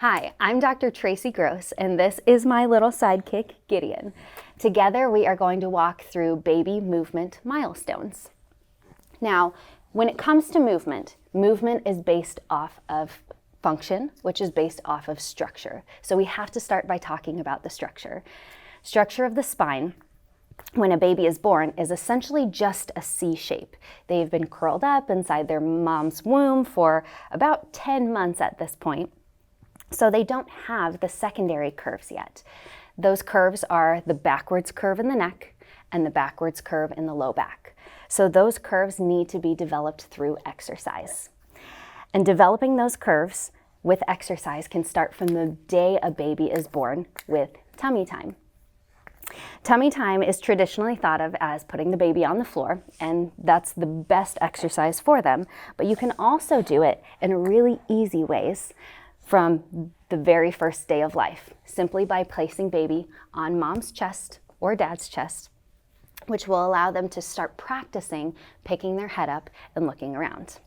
Hi, I'm Dr. Traci Gross, and this is my little sidekick, Gideon. Together, we are going to walk through baby movement milestones. Now, when it comes to movement, movement is based off of function, which is based off of structure. So we have to start by talking about the structure. Structure of the spine, when a baby is born, is essentially just a C shape. They've been curled up inside their mom's womb for about 10 months at this point. So they don't have the secondary curves yet. Those curves are the backwards curve in the neck and the backwards curve in the low back. So those curves need to be developed through exercise. And developing those curves with exercise can start from the day a baby is born with tummy time. Tummy time is traditionally thought of as putting the baby on the floor, and that's the best exercise for them. But you can also do it in really easy ways from the very first day of life, simply by placing baby on mom's chest or dad's chest, which will allow them to start practicing picking their head up and looking around.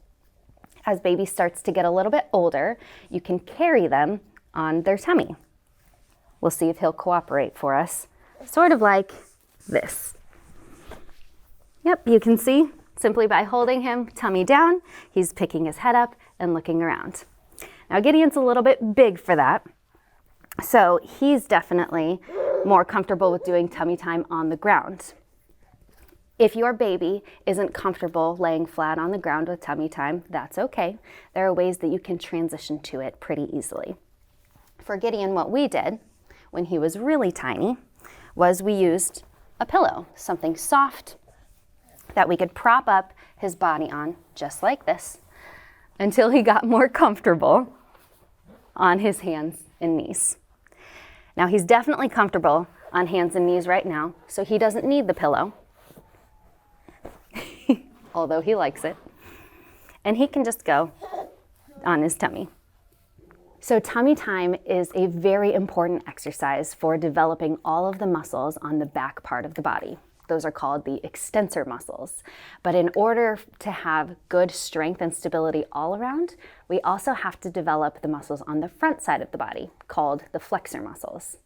As baby starts to get a little bit older, you can carry them on their tummy. We'll see if he'll cooperate for us, sort of like this. Yep, you can see, simply by holding him tummy down, he's picking his head up and looking around. Now Gideon's a little bit big for that, so he's definitely more comfortable with doing tummy time on the ground. If your baby isn't comfortable laying flat on the ground with tummy time, that's okay. There are ways that you can transition to it pretty easily. For Gideon, what we did when he was really tiny was we used a pillow, something soft that we could prop up his body on, just like this, until he got more comfortable on his hands and knees. Now he's definitely comfortable on hands and knees right now, so he doesn't need the pillow, although he likes it. And he can just go on his tummy. So tummy time is a very important exercise for developing all of the muscles on the back part of the body. Those are called the extensor muscles. But in order to have good strength and stability all around, we also have to develop the muscles on the front side of the body, called the flexor muscles.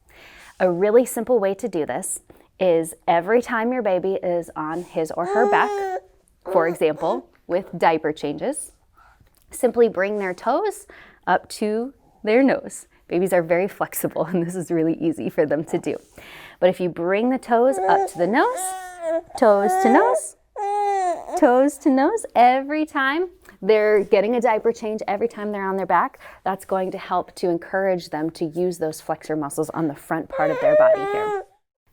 A really simple way to do this is every time your baby is on his or her back, for example, with diaper changes, simply bring their toes up to their nose. Babies are very flexible, and this is really easy for them to do. But if you bring the toes up to the nose, toes to nose, toes to nose, every time they're getting a diaper change, every time they're on their back, that's going to help to encourage them to use those flexor muscles on the front part of their body here.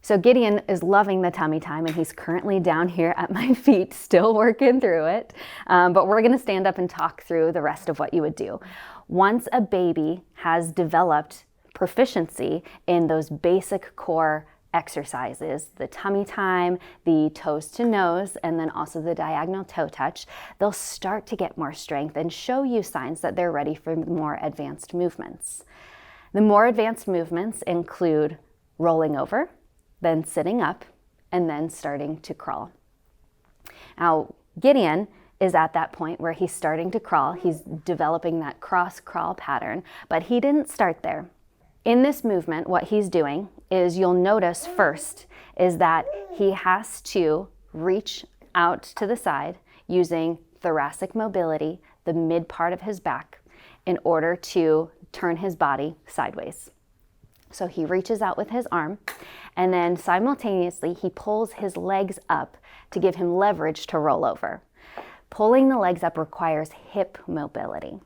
So Gideon is loving the tummy time, and he's currently down here at my feet, still working through it. But we're gonna stand up and talk through the rest of what you would do. Once a baby has developed proficiency in those basic core exercises, the tummy time, the toes to nose, and then also the diagonal toe touch, they'll start to get more strength and show you signs that they're ready for more advanced movements. The more advanced movements include rolling over, then sitting up, and then starting to crawl. Now, Gideon is at that point where he's starting to crawl. He's developing that cross crawl pattern, but he didn't start there. In this movement, what he's doing is, you'll notice first, is that he has to reach out to the side using thoracic mobility, the mid part of his back, in order to turn his body sideways. So he reaches out with his arm, and then simultaneously he pulls his legs up to give him leverage to roll over. Pulling the legs up requires hip mobility.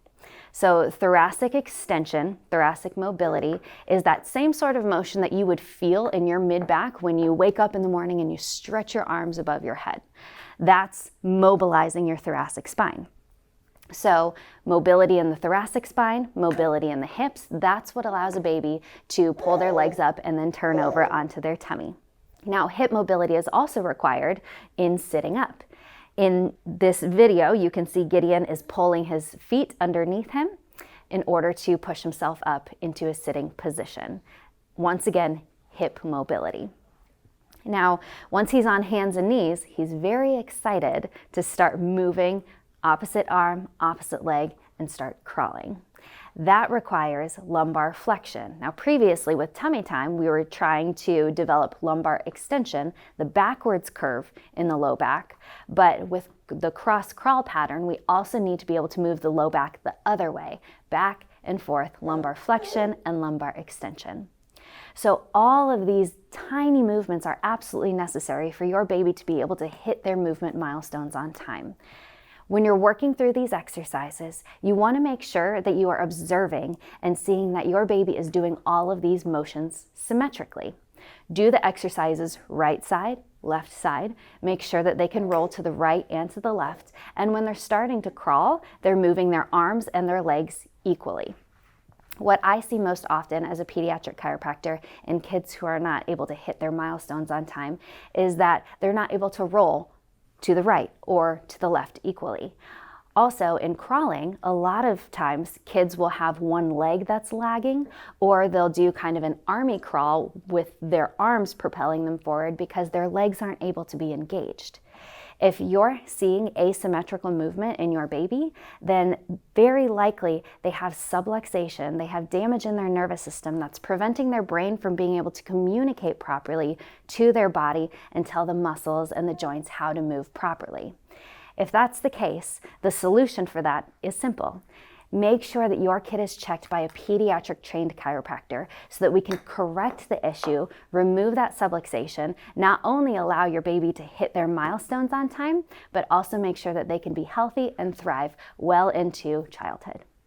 So thoracic extension, thoracic mobility, is that same sort of motion that you would feel in your mid-back when you wake up in the morning and you stretch your arms above your head. That's mobilizing your thoracic spine. So mobility in the thoracic spine, mobility in the hips, that's what allows a baby to pull their legs up and then turn over onto their tummy. Now, hip mobility is also required in sitting up. In this video, you can see Gideon is pulling his feet underneath him in order to push himself up into a sitting position. Once again, hip mobility. Now, once he's on hands and knees, he's very excited to start moving opposite arm, opposite leg, and start crawling. That requires lumbar flexion. Now, previously with tummy time, we were trying to develop lumbar extension, the backwards curve in the low back, but with the cross crawl pattern, we also need to be able to move the low back the other way, back and forth, lumbar flexion and lumbar extension. So all of these tiny movements are absolutely necessary for your baby to be able to hit their movement milestones on time. When you're working through these exercises, you want to make sure that you are observing and seeing that your baby is doing all of these motions symmetrically. Do the exercises right side, left side. Make sure that they can roll to the right and to the left. And when they're starting to crawl, they're moving their arms and their legs equally. What I see most often as a pediatric chiropractor in kids who are not able to hit their milestones on time is that they're not able to roll to the right or to the left equally. Also, in crawling, a lot of times kids will have one leg that's lagging, or they'll do kind of an army crawl with their arms propelling them forward because their legs aren't able to be engaged. If you're seeing asymmetrical movement in your baby, then very likely they have subluxation, they have damage in their nervous system that's preventing their brain from being able to communicate properly to their body and tell the muscles and the joints how to move properly. If that's the case, the solution for that is simple. Make sure that your kid is checked by a pediatric trained chiropractor so that we can correct the issue, remove that subluxation, not only allow your baby to hit their milestones on time, but also make sure that they can be healthy and thrive well into childhood.